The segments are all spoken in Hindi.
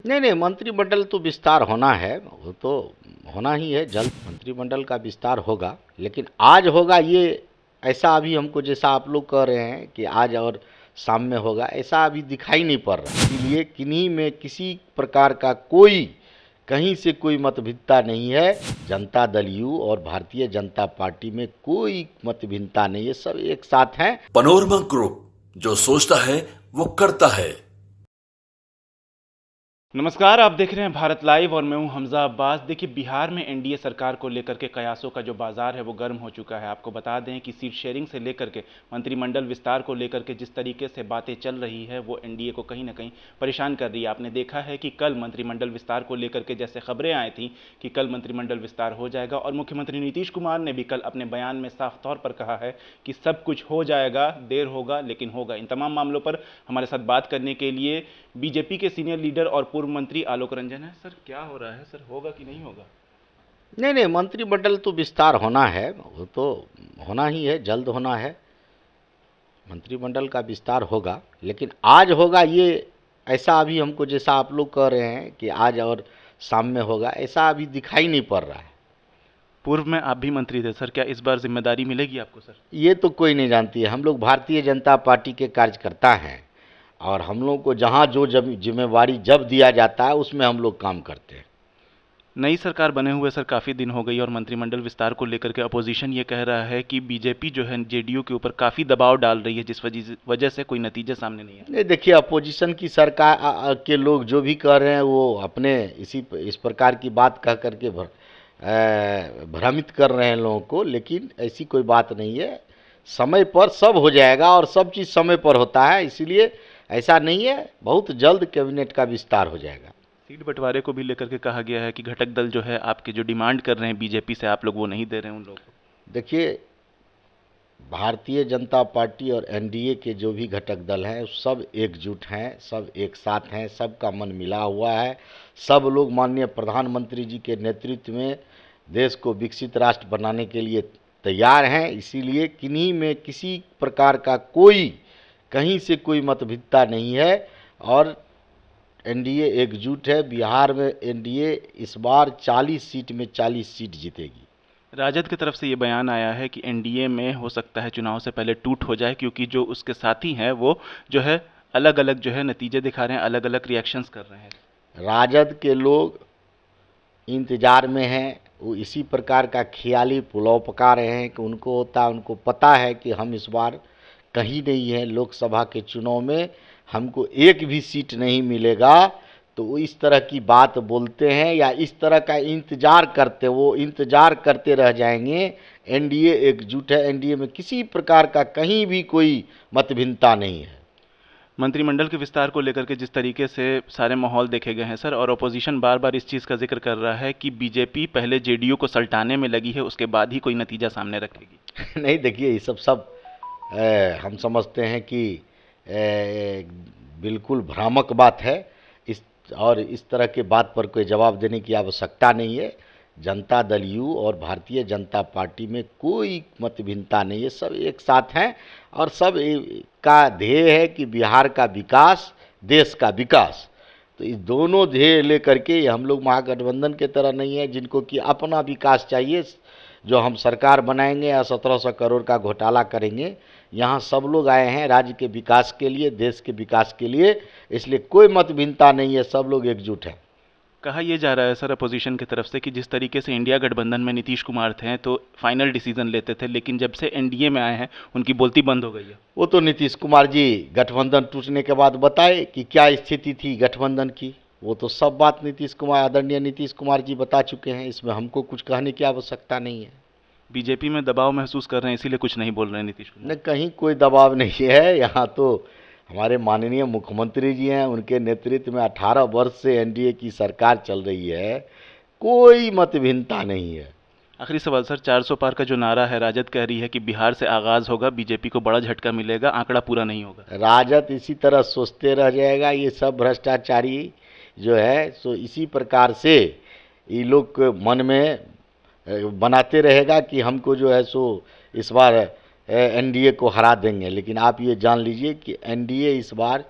नहीं नहीं, मंत्रिमंडल तो विस्तार होना है, वो तो होना ही है। जल्द मंत्रिमंडल का विस्तार होगा, लेकिन आज होगा ये ऐसा अभी हमको, जैसा आप लोग कह रहे हैं कि आज और शाम में होगा, ऐसा अभी दिखाई नहीं पड़ रहा। इसलिए किन्हीं में किसी प्रकार का कोई कहीं से कोई मतभिन्नता नहीं है। जनता दल यू और भारतीय जनता पार्टी में कोई मतभिन्नता नहीं है, सब एक साथ हैं। पनोरमा ग्रुप, जो सोचता है वो करता है। नमस्कार, आप देख रहे हैं भारत लाइव और मैं हूं हमजा अब्बास। देखिए, बिहार में एनडीए सरकार को लेकर के कयासों का जो बाजार है वो गर्म हो चुका है। आपको बता दें कि सीट शेयरिंग से लेकर के मंत्रिमंडल विस्तार को लेकर के जिस तरीके से बातें चल रही है वो एनडीए को कहीं ना कहीं परेशान कर रही है। आपने देखा है कि कल मंत्रिमंडल विस्तार को लेकर के जैसे खबरें आई थी कि कल मंत्रिमंडल विस्तार हो जाएगा, और मुख्यमंत्री नीतीश कुमार ने भी कल अपने बयान में साफ तौर पर कहा है कि सब कुछ हो जाएगा, देर होगा लेकिन होगा। इन तमाम मामलों पर हमारे साथ बात करने के लिए बीजेपी के सीनियर लीडर और पूर्व मंत्री आलोक रंजन है। सर, क्या हो रहा है? सर, होगा कि नहीं होगा? नहीं नहीं, मंत्रिमंडल तो विस्तार होना है, वो तो होना ही है, जल्द होना है। मंत्रिमंडल का विस्तार होगा, लेकिन आज होगा ये ऐसा अभी हमको, जैसा आप लोग कह रहे हैं कि आज और शाम में होगा, ऐसा अभी दिखाई नहीं पड़ रहा है। पूर्व में आप भी मंत्री थे सर, क्या इस बार जिम्मेदारी मिलेगी आपको? सर, ये तो कोई नहीं जानती है। हम लोग भारतीय जनता पार्टी के कार्यकर्ता हैं, और हम लोग को जहाँ जो जिम्मेवारी जब दिया जाता है उसमें हम लोग काम करते हैं। नई सरकार बने हुए सर काफ़ी दिन हो गई और मंत्रिमंडल विस्तार को लेकर के अपोजिशन ये कह रहा है कि बीजेपी जो है जेडीयू के ऊपर काफ़ी दबाव डाल रही है, जिस वजह से कोई नतीजा सामने नहीं आया। नहीं, देखिए, अपोजिशन की सरकार के लोग जो भी कह रहे हैं वो अपने इस प्रकार की बात कह करके भ्रमित कर रहे हैं लोगों को, लेकिन ऐसी कोई बात नहीं है। समय पर सब हो जाएगा, और सब चीज़ समय पर होता है, इसीलिए ऐसा नहीं है। बहुत जल्द कैबिनेट का विस्तार हो जाएगा। सीट बंटवारे को भी लेकर के कहा गया है कि घटक दल जो है आपके जो डिमांड कर रहे हैं बीजेपी से, आप लोग वो नहीं दे रहे हैं उन लोगों को। देखिए, भारतीय जनता पार्टी और एनडीए के जो भी घटक दल हैं सब एकजुट हैं, सब एक साथ हैं, सबका मन मिला हुआ है। सब लोग माननीय प्रधानमंत्री जी के नेतृत्व में देश को विकसित राष्ट्र बनाने के लिए तैयार हैं। इसीलिए किन्हीं में किसी प्रकार का कोई कहीं से कोई मतभिन्नता नहीं है, और एनडीए एकजुट है। बिहार में एनडीए इस बार 40 सीट में 40 सीट जीतेगी। राजद की तरफ से ये बयान आया है कि एनडीए में हो सकता है चुनाव से पहले टूट हो जाए, क्योंकि जो उसके साथी हैं वो जो है अलग अलग जो है नतीजे दिखा रहे हैं, अलग अलग रिएक्शंस कर रहे हैं। राजद के लोग इंतजार में हैं, वो इसी प्रकार का ख्याली पुलाव पका रहे हैं कि उनको होता है, उनको पता है कि हम इस बार कहीं नहीं हैं। लोकसभा के चुनाव में हमको एक भी सीट नहीं मिलेगा, तो वो इस तरह की बात बोलते हैं या इस तरह का इंतजार करते, वो इंतजार करते रह जाएंगे। एनडीए एकजुट है, एनडीए में किसी प्रकार का कहीं भी कोई मतभिन्नता नहीं है। मंत्रिमंडल के विस्तार को लेकर के जिस तरीके से सारे माहौल देखे गए हैं सर, और अपोजिशन बार बार इस चीज़ का जिक्र कर रहा है कि बीजेपी पहले जेडीयू को सल्टाने में लगी है, उसके बाद ही कोई नतीजा सामने रखेगी। नहीं, देखिए, ये सब हम समझते हैं कि बिल्कुल भ्रामक बात है। इस तरह के बात पर कोई जवाब देने की आवश्यकता नहीं है। जनता दल यू और भारतीय जनता पार्टी में कोई मतभिन्नता नहीं है, सब एक साथ हैं, और सब का ध्येय है कि बिहार का विकास, देश का विकास। तो इस दोनों ध्येय लेकर के हम लोग महागठबंधन के तरह नहीं है जिनको कि अपना विकास चाहिए, जो हम सरकार बनाएंगे या 1700 करोड़ का घोटाला करेंगे। यहाँ सब लोग आए हैं राज्य के विकास के लिए, देश के विकास के लिए, इसलिए कोई मतभिन्नता नहीं है, सब लोग एकजुट हैं। कहा यह जा रहा है सर अपोजिशन की तरफ से कि जिस तरीके से इंडिया गठबंधन में नीतीश कुमार थे तो फाइनल डिसीजन लेते थे, लेकिन जब से एनडीए में आए हैं उनकी बोलती बंद हो गई है। वो तो नीतीश कुमार जी गठबंधन टूटने के बाद बताए कि क्या स्थिति थी गठबंधन की। वो तो सब बात नीतीश कुमार, आदरणीय नीतीश कुमार जी बता चुके हैं, इसमें हमको कुछ कहने की आवश्यकता नहीं है। बीजेपी में दबाव महसूस कर रहे हैं इसीलिए कुछ नहीं बोल रहे हैं नीतीश कुमार? न, कहीं कोई दबाव नहीं है। यहाँ तो हमारे माननीय मुख्यमंत्री जी हैं, उनके नेतृत्व में 18 वर्ष से एनडीए की सरकार चल रही है, कोई मतभिन्नता नहीं है। आखिरी सवाल सर, 400 पार का जो नारा है, राजद कह रही है कि बिहार से आगाज होगा, बीजेपी को बड़ा झटका मिलेगा, आंकड़ा पूरा नहीं होगा। राजद इसी तरह सोचते रह जाएगा। ये सब भ्रष्टाचारी जो है सो इसी प्रकार से ये लोग के मन में बनाते रहेगा कि हमको जो है सो इस बार एनडीए को हरा देंगे। लेकिन आप ये जान लीजिए कि एनडीए इस बार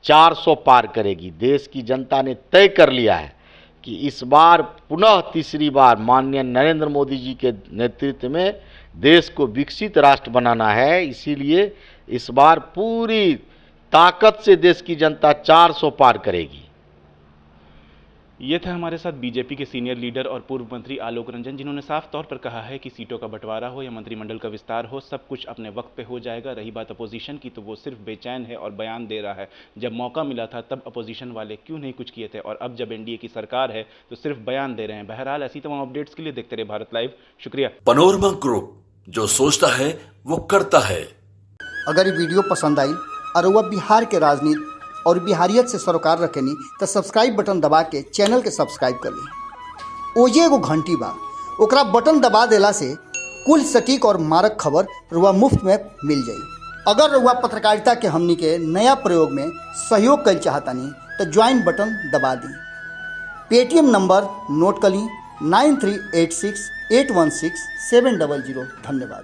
400 पार करेगी। देश की जनता ने तय कर लिया है कि इस बार पुनः तीसरी बार माननीय नरेंद्र मोदी जी के नेतृत्व में देश को विकसित राष्ट्र बनाना है। इसीलिए इस बार पूरी ताकत से देश की जनता 400 पार करेगी। ये थे हमारे साथ बीजेपी के सीनियर लीडर और पूर्व मंत्री आलोक रंजन, जिन्होंने साफ तौर पर कहा है कि सीटों का बंटवारा हो या मंत्रिमंडल का विस्तार हो, सब कुछ अपने वक्त पे हो जाएगा। रही बात अपोजिशन की, तो वो सिर्फ बेचैन है और बयान दे रहा है। जब मौका मिला था तब अपोजिशन वाले क्यों नहीं कुछ किए थे, और अब जब एनडीए की सरकार है तो सिर्फ बयान दे रहे हैं। बहरहाल ऐसी तमाम अपडेट्स के लिए देखते रहे भारत लाइव। शुक्रिया। पनोरमा ग्रुप, जो सोचता है वो करता है। अगर ये वीडियो पसंद आई और वह बिहार के राजनीति और बिहारियत से सरोकार रखेनी तो सब्सक्राइब बटन दबा के चैनल के सब्सक्राइब कर ली। ओजे एगो घंटी बा, ओकरा बटन दबा देला से कुल सटीक और मारक खबर रुआ मुफ्त में मिल जाई। अगर रुआ पत्रकारिता के हमनी के नया प्रयोग में सहयोग कर चाहतानी तो ज्वाइन बटन दबा दी। पेटीएम नंबर नोट कर ली 9386816700। धन्यवाद।